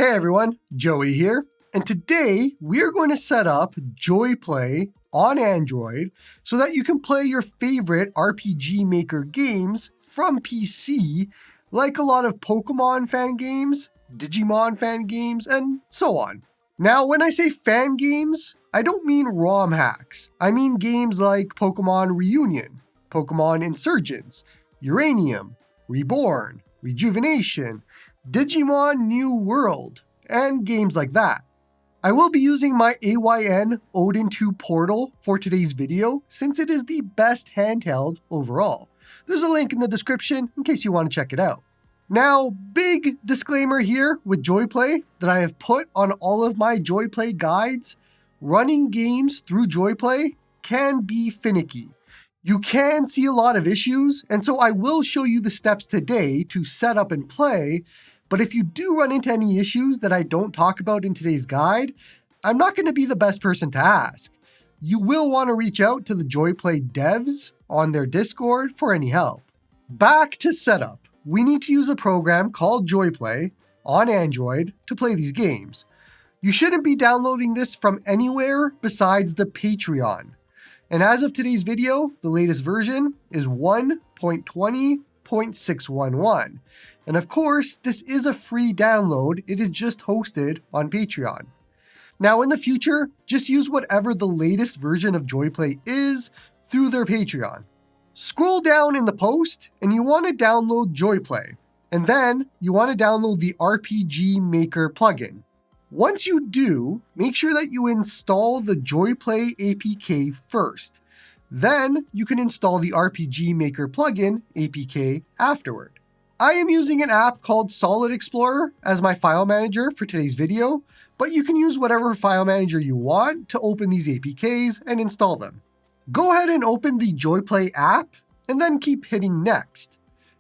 Hey everyone, Joey here, and today we are going to set up JoiPlay on Android so that you can play your favorite RPG Maker games from PC, like a lot of Pokemon fan games, Digimon fan games, and so on. Now, when I say fan games, I don't mean ROM hacks. I mean games like Pokemon Reunion, Pokemon Insurgents, Uranium, Reborn, Rejuvenation, Digimon New World, and games like that. I will be using my AYN Odin 2 Portal for today's video since it is the best handheld overall. There's a link in the description in case you want to check it out. Now, big disclaimer here with JoiPlay that I have put on all of my JoiPlay guides. Running games through JoiPlay can be finicky. You can see a lot of issues, and so I will show you the steps today to set up and play, but if you do run into any issues that I don't talk about in today's guide, I'm not going to be the best person to ask. You will want to reach out to the JoiPlay devs on their Discord for any help. Back to setup. We need to use a program called JoiPlay on Android to play these games. You shouldn't be downloading this from anywhere besides the Patreon. And as of today's video, the latest version is 1.20.611. And of course, this is a free download. It is just hosted on Patreon. Now in the future, just use whatever the latest version of JoiPlay is through their Patreon. Scroll down in the post and you want to download JoiPlay. And then you want to download the RPG Maker plugin. Once you do, make sure that you install the JoiPlay APK first. Then you can install the RPG Maker plugin APK afterward. I am using an app called Solid Explorer as my file manager for today's video, but you can use whatever file manager you want to open these APKs and install them. Go ahead and open the JoiPlay app and then keep hitting next.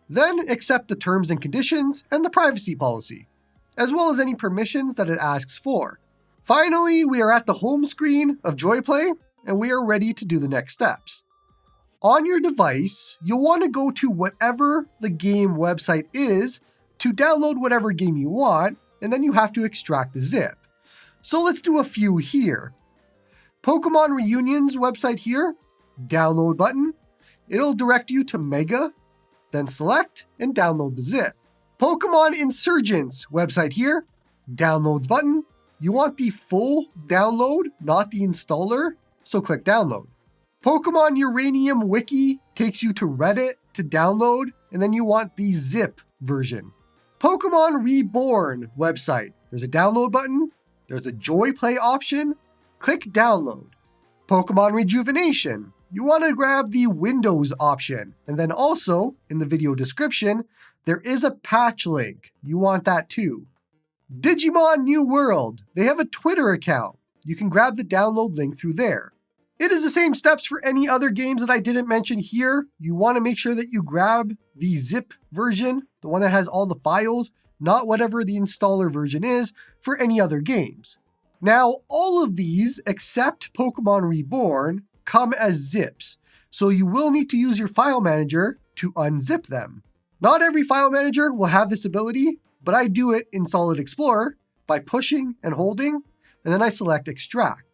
Then accept the terms and conditions and the privacy policy, as well as any permissions that it asks for. Finally, we are at the home screen of JoiPlay and we are ready to do the next steps. On your device, you'll want to go to whatever the game website is to download whatever game you want, and then you have to extract the zip. So let's do a few here. Pokemon Reunion's website here, download button. It'll direct you to Mega, then select and download the zip. Pokemon Insurgents website here, downloads button. You want the full download, not the installer, so click download. Pokemon Uranium Wiki takes you to Reddit to download, and then you want the zip version. Pokemon Reborn website. There's a download button, there's a JoiPlay option, click download. Pokemon Rejuvenation. You want to grab the Windows option, and then also, in the video description, there is a patch link. You want that too. Digimon New World. They have a Twitter account. You can grab the download link through there. It is the same steps for any other games that I didn't mention here. You want to make sure that you grab the zip version, the one that has all the files, not whatever the installer version is for any other games. Now, all of these, except Pokemon Reborn, come as zips, so you will need to use your file manager to unzip them. Not every file manager will have this ability, but I do it in Solid Explorer by pushing and holding, and then I select Extract.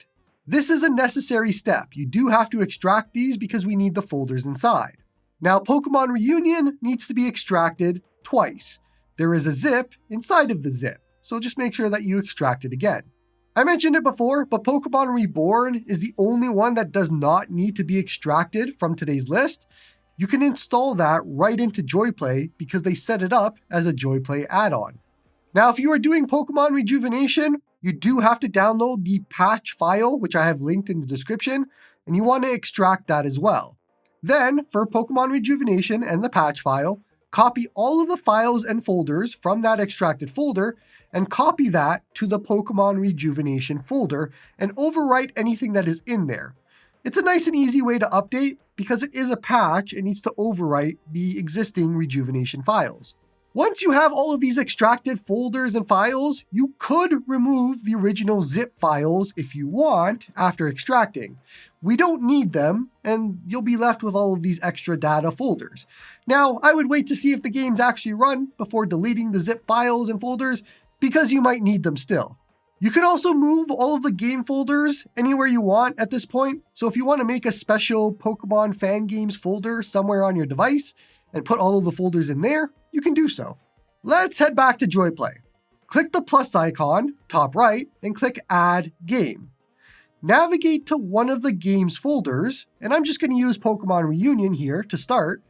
This is a necessary step. You do have to extract these because we need the folders inside. Now, Pokemon Reunion needs to be extracted twice. There is a zip inside of the zip, so just make sure that you extract it again. I mentioned it before, but Pokemon Reborn is the only one that does not need to be extracted from today's list. You can install that right into JoiPlay because they set it up as a JoiPlay add-on. Now, if you are doing Pokemon Rejuvenation, you do have to download the patch file, which I have linked in the description, and you want to extract that as well. Then, for Pokemon Rejuvenation and the patch file, copy all of the files and folders from that extracted folder and copy that to the Pokemon Rejuvenation folder and overwrite anything that is in there. It's a nice and easy way to update because it is a patch and needs to overwrite the existing Rejuvenation files. Once you have all of these extracted folders and files, you could remove the original zip files if you want after extracting. We don't need them, and you'll be left with all of these extra data folders. Now, I would wait to see if the games actually run before deleting the zip files and folders, because you might need them still. You can also move all of the game folders anywhere you want at this point. So if you want to make a special Pokemon Fangames folder somewhere on your device and put all of the folders in there, you can do so. Let's head back to JoiPlay. Click the plus icon, top right, and click Add Game. Navigate to one of the game's folders, and I'm just going to use Pokemon Reunion here to start,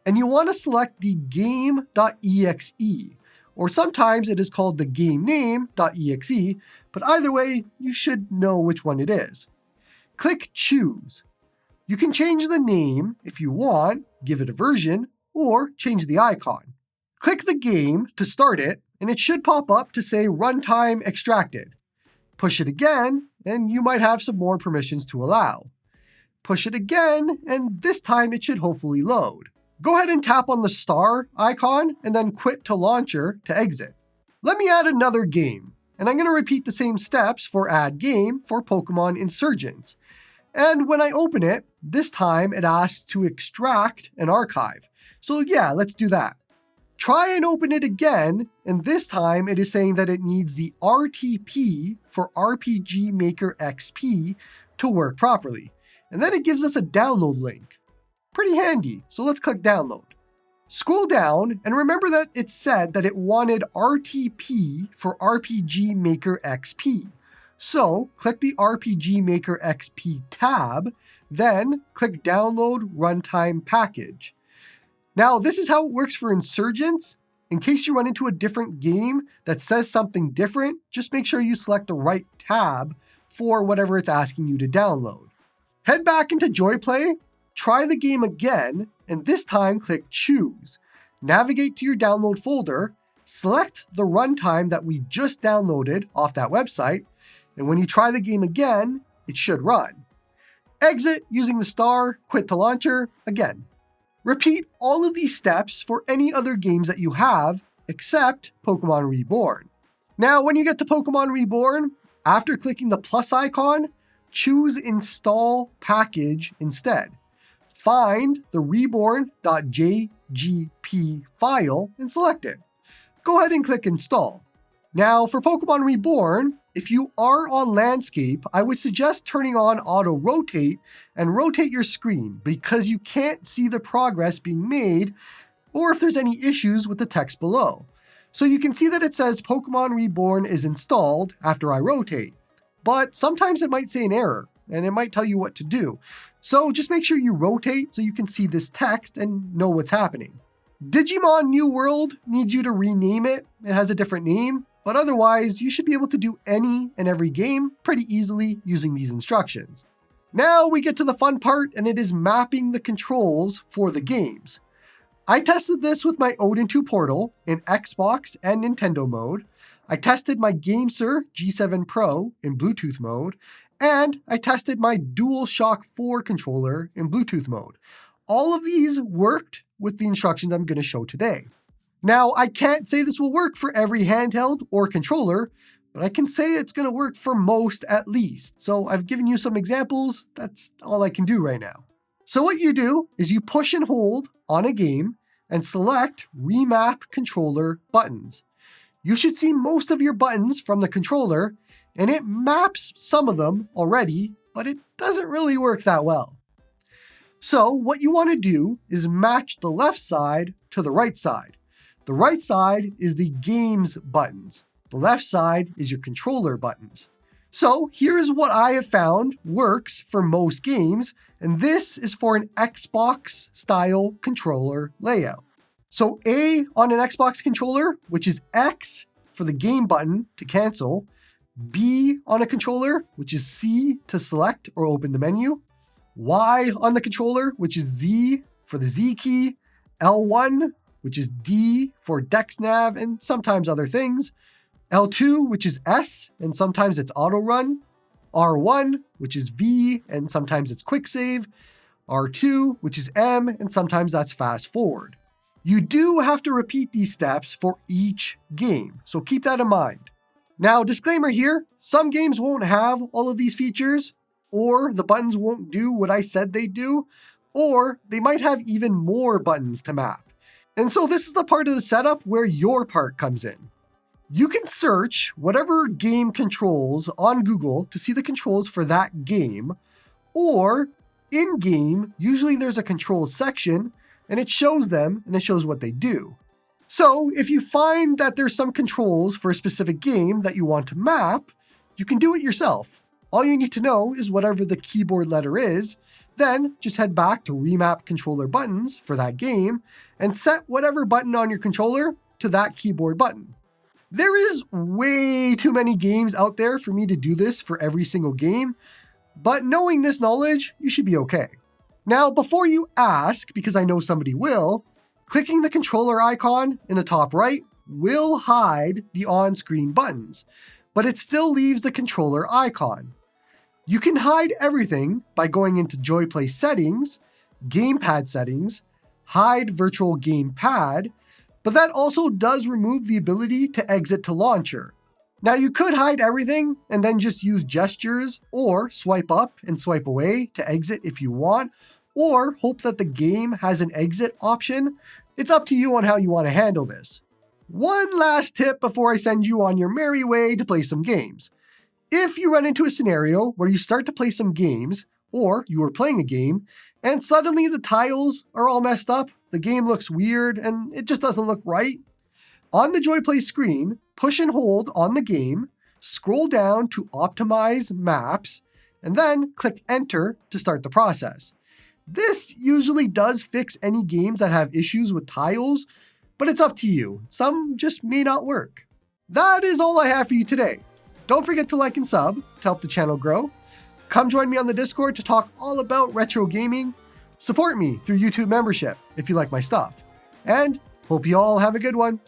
and you want to select the game.exe, or sometimes it is called the game name.exe, but either way, you should know which one it is. Click Choose. You can change the name if you want, give it a version, or change the icon. Click the game to start it, and it should pop up to say Runtime Extracted. Push it again, and you might have some more permissions to allow. Push it again, and this time it should hopefully load. Go ahead and tap on the star icon, and then quit to launcher to exit. Let me add another game, and I'm going to repeat the same steps for Add Game for Pokemon Insurgents. And when I open it, this time it asks to extract an archive. So yeah, let's do that. Try and open it again, and this time it is saying that it needs the RTP for RPG Maker XP to work properly. And then it gives us a download link. Pretty handy, so let's click download. Scroll down, and remember that it said that it wanted RTP for RPG Maker XP. So click the RPG Maker XP tab, then click Download Runtime Package. Now, this is how it works for Insurgents. In case you run into a different game that says something different, just make sure you select the right tab for whatever it's asking you to download. Head back into JoiPlay, try the game again, and this time click Choose. Navigate to your download folder, select the runtime that we just downloaded off that website, and when you try the game again, it should run. Exit using the star, quit to launcher again. Repeat all of these steps for any other games that you have, except Pokemon Reborn. Now, when you get to Pokemon Reborn, after clicking the plus icon, choose Install Package instead. Find the reborn.jgp file and select it. Go ahead and click Install. Now, for Pokemon Reborn, if you are on landscape, I would suggest turning on auto rotate and rotate your screen because you can't see the progress being made or if there's any issues with the text below. So you can see that it says Pokemon Reborn is installed after I rotate, but sometimes it might say an error and it might tell you what to do. So just make sure you rotate so you can see this text and know what's happening. Digimon New World needs you to rename it. It has a different name. But otherwise, you should be able to do any and every game pretty easily using these instructions. Now we get to the fun part, and it is mapping the controls for the games. I tested this with my Odin 2 Portal in Xbox and Nintendo mode. I tested my GameSir G7 Pro in Bluetooth mode, and I tested my DualShock 4 controller in Bluetooth mode. All of these worked with the instructions I'm going to show today. Now, I can't say this will work for every handheld or controller, but I can say it's going to work for most at least. So I've given you some examples. That's all I can do right now. So what you do is you push and hold on a game and select Remap Controller buttons. You should see most of your buttons from the controller, and it maps some of them already, but it doesn't really work that well. So what you want to do is match the left side to the right side. The right side is the game's buttons. The left side is your controller buttons. So here is what I have found works for most games, and this is for an Xbox style controller layout. So A on an Xbox controller, which is X for the game button to cancel, B on a controller, which is C to select or open the menu, Y on the controller, which is Z for the Z key, L1, which is D for Dex Nav and sometimes other things, L2, which is S, and sometimes it's auto run, R1, which is V, and sometimes it's quick save, R2, which is M, and sometimes that's fast forward. You do have to repeat these steps for each game, so keep that in mind. Now, disclaimer here, some games won't have all of these features, or the buttons won't do what I said they do, or they might have even more buttons to map. And so this is the part of the setup where your part comes in. You can search whatever game controls on Google to see the controls for that game, or in-game, usually there's a controls section and it shows them and it shows what they do. So if you find that there's some controls for a specific game that you want to map, you can do it yourself. All you need to know is whatever the keyboard letter is, then just head back to remap controller buttons for that game and set whatever button on your controller to that keyboard button. There is way too many games out there for me to do this for every single game, but knowing this knowledge, you should be okay. Now, before you ask, because I know somebody will, clicking the controller icon in the top right will hide the on-screen buttons, but it still leaves the controller icon. You can hide everything by going into JoiPlay settings, gamepad settings, hide virtual gamepad, but that also does remove the ability to exit to launcher. Now you could hide everything and then just use gestures or swipe up and swipe away to exit if you want, or hope that the game has an exit option. It's up to you on how you want to handle this. One last tip before I send you on your merry way to play some games. If you run into a scenario where you start to play some games, or you are playing a game, and suddenly the tiles are all messed up, the game looks weird, and it just doesn't look right, on the JoiPlay screen, push and hold on the game, scroll down to Optimize Maps, and then click Enter to start the process. This usually does fix any games that have issues with tiles, but it's up to you. Some just may not work. That is all I have for you today. Don't forget to like and sub to help the channel grow. Come join me on the Discord to talk all about retro gaming. Support me through YouTube membership if you like my stuff. And hope you all have a good one.